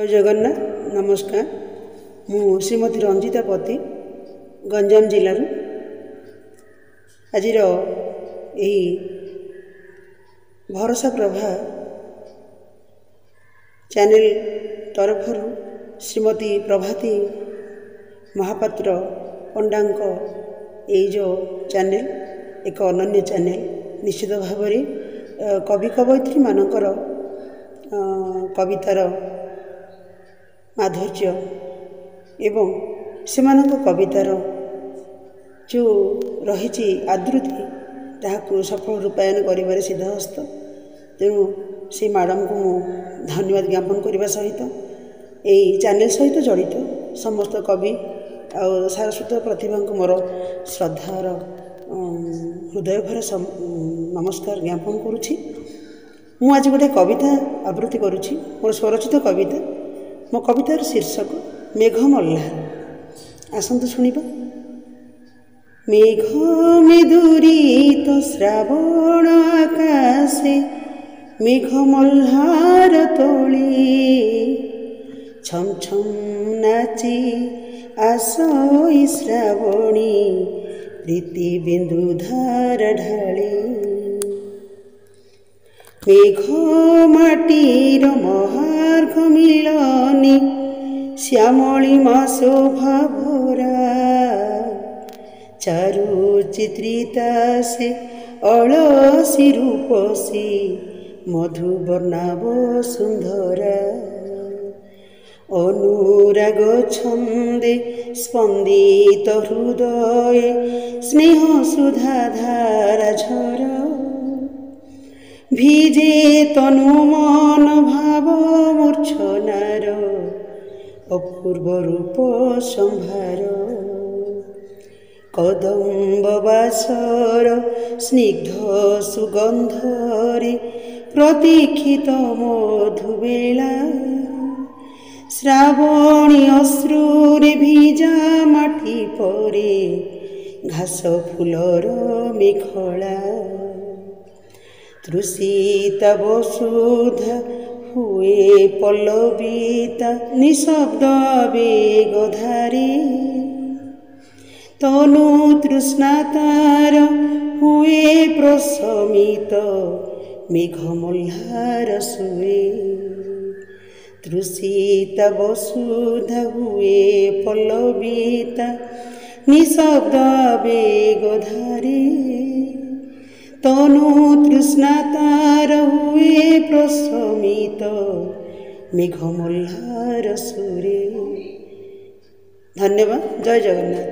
जय जगन्नाथ नमस्कार। मु श्रीमती रंजिता पति गंजाम जिलूर आज भरोसा प्रभा चैनल तरफ श्रीमती प्रभाती महापात्र पंडा जो चैनल एक अनन्य चैनल निश्चित भाव कवि कवयित्री मानकर कवितार माधुर्य एवं सेमानक कवितार जो रही आदृति ताकू सफल रूपायन कर सिद्धहस्त। तेणु से मैडम को मु धन्यवाद ज्ञापन करने सहित यही चैनल सहित जड़ित समस्त कवि और सारस्वत प्रतिभा को मोर श्रद्धार हृदय भर नमस्कार ज्ञापन करुछि। मु आज गोटे कविता आवृत्ति करुछि मोर स्वरचित कविता। मो कवितार शीर्षक मेघ मल्हार। आसंतु शुणिबा। मेघ मेदुरीत श्रावण आकाशे मेघ मल्हार तोली छम छम नाची आसई श्रावणी प्रीति बिंदु धार ढाली। मेघ माटीर महार्घ मिलनी श्यामली मा शोभा भोरा चारु चित्रिता से अलसी रूपसी मधुवर्णाव सुंदरा अनुराग छंदे स्पंदित हृदय स्नेह सुधा धारा झर भिजे तनु मन भाव मूर्छनार अपूर्व रूप संभार कदम्ब बासर स्निग्ध सुगंधरे प्रतीक्षित मधुबेला श्रावणी अश्रुरे भिजा माटी परे घास फूलर मेखला तृषिता वसुधा हुए पल्लविता निशब्द वेगधारी तनु तृष्णातार हुए प्रशमित मेघ मल्हार सुए तृषिता वसुधा हुए पल्लविता निशब्द वेगधारी तनु तृष्णातार हुए प्रशमित मेघ मल्हार सुरे। धन्यवाद। जय जगन्नाथ।